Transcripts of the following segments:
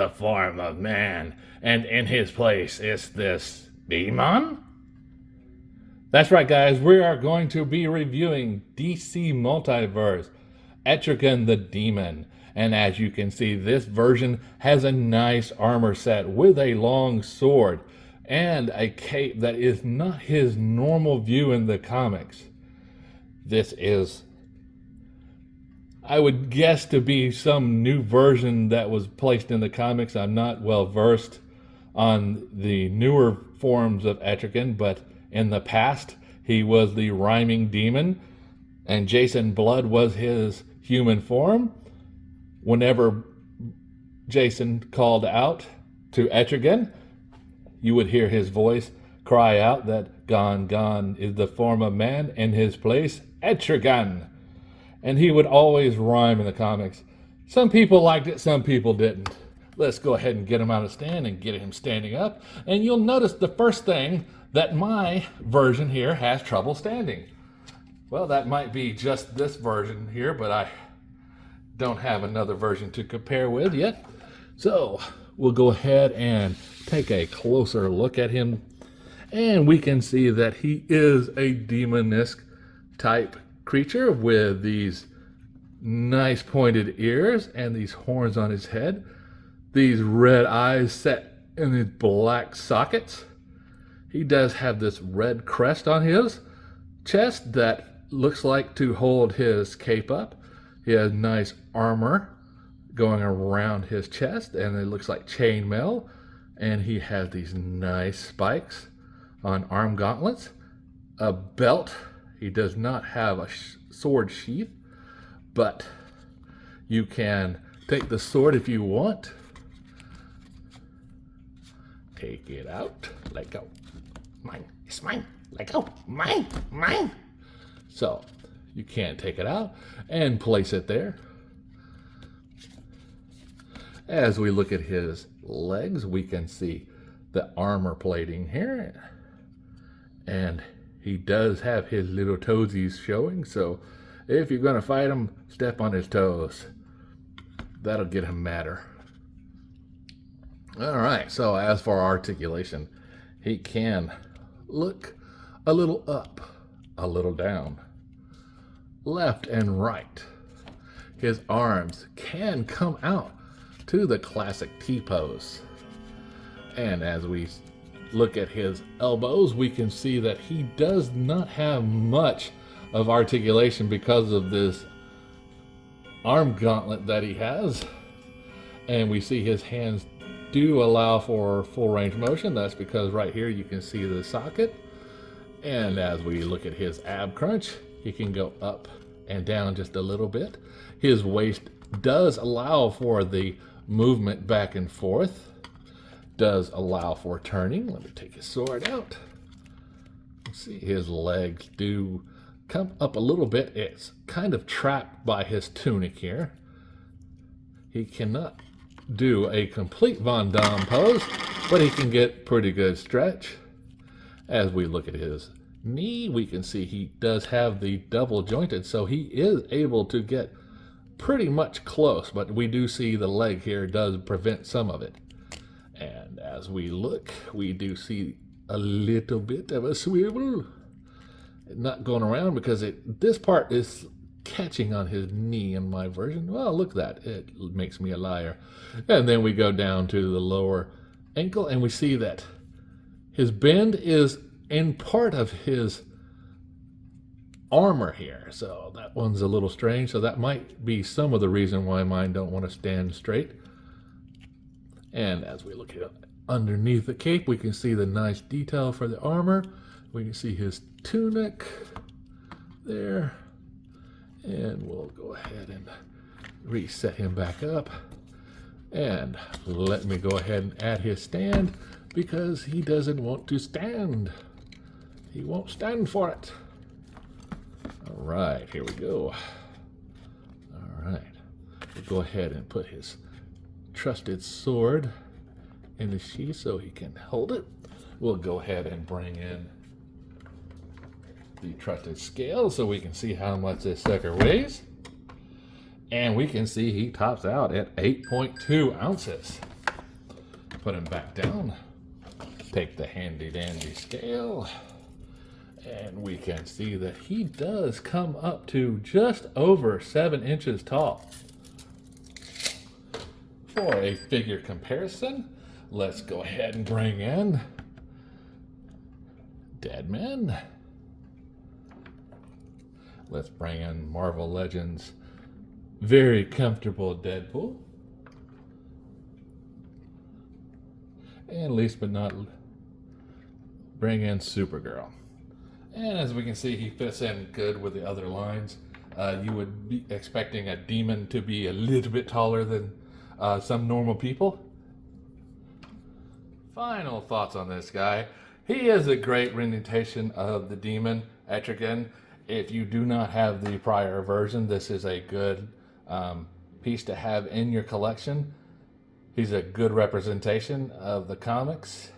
the form of man, and in his place is this demon? That's right, guys. We are going to be reviewing DC Multiverse, Etrigan the Demon. And as you can see, this version has a nice armor set with a long sword and a cape that is not his normal view in the comics. This is, I would guess, to be some new version that was placed in the comics. I'm not well versed on the newer forms of Etrigan, but in the past, he was the rhyming demon, and Jason Blood was his human form. Whenever Jason called out to Etrigan, you would hear his voice cry out that gone, gone is the form of man, in his place, Etrigan. And he would always rhyme in the comics. Some people liked it, some people didn't. Let's go ahead and get him out of stand and get him standing up. And you'll notice the first thing that my version here has trouble standing. Well, that might be just this version here, but I don't have another version to compare with yet. So we'll go ahead and take a closer look at him, and we can see that he is a demonisk type creature with these nice pointed ears and these horns on his head, these red eyes set in these black sockets. He does have this red crest on his chest that looks like to hold his cape up. He has nice armor going around his chest, and it looks like chainmail. And he has these nice spikes on arm gauntlets, a belt. He does not have a sword sheath, but you can take the sword if you want. Take it out. Let go. Mine. It's mine. Let go. Mine. Mine. So you can take it out and place it there. As we look at his legs, we can see the armor plating here. And he does have his little toesies showing, so if you're going to fight him, step on his toes. That'll get him madder. All right, so as for articulation, he can look a little up, a little down, left and right. His arms can come out to the classic T-pose. And as we look at his elbows, we can see that he does not have much of articulation because of this arm gauntlet that he has. And we see his hands do allow for full range motion. That's because right here you can see the socket. And as we look at his ab crunch, he can go up and down just a little bit. His waist does allow for the movement back and forth, does allow for turning. Let me take his sword out. See, his legs do come up a little bit. It's kind of trapped by his tunic here. He cannot do a complete Von Damme pose, but he can get pretty good stretch. As we look at his knee, we can see he does have the double jointed, so he is able to get pretty much close, but we do see the leg here does prevent some of it. And as we look, we do see a little bit of a swivel. Not going around because this part is catching on his knee in my version. Well, look at that. It makes me a liar. And then we go down to the lower ankle, and we see that his bend is in part of his armor here. So that one's a little strange. So that might be some of the reason why mine don't want to stand straight. And as we look at underneath the cape, we can see the nice detail for the armor. We can see his tunic there. And we'll go ahead and reset him back up. And let me go ahead and add his stand because he doesn't want to stand. He won't stand for it. All right, here we go. All right, we'll go ahead and put his trusted sword in the sheath so he can hold it. We'll go ahead and bring in the trusted scale so we can see how much this sucker weighs. And we can see he tops out at 8.2 ounces. Put him back down. Take the handy dandy scale. And we can see that he does come up to just over 7 inches tall. For a figure comparison, let's go ahead and bring in Deadman. Let's bring in Marvel Legends' very comfortable Deadpool. And least but not, bring in Supergirl. And as we can see, he fits in good with the other lines. You would be expecting a demon to be a little bit taller than some normal people. Final thoughts on this guy. He is a great rendition of the demon, Etrigan. If you do not have the prior version, this is a good piece to have in your collection. He's a good representation of the comics.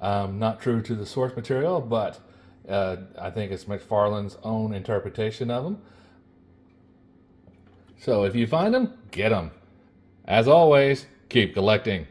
Not true to the source material, but I think it's McFarlane's own interpretation of them. So if you find them, get them. As always, keep collecting.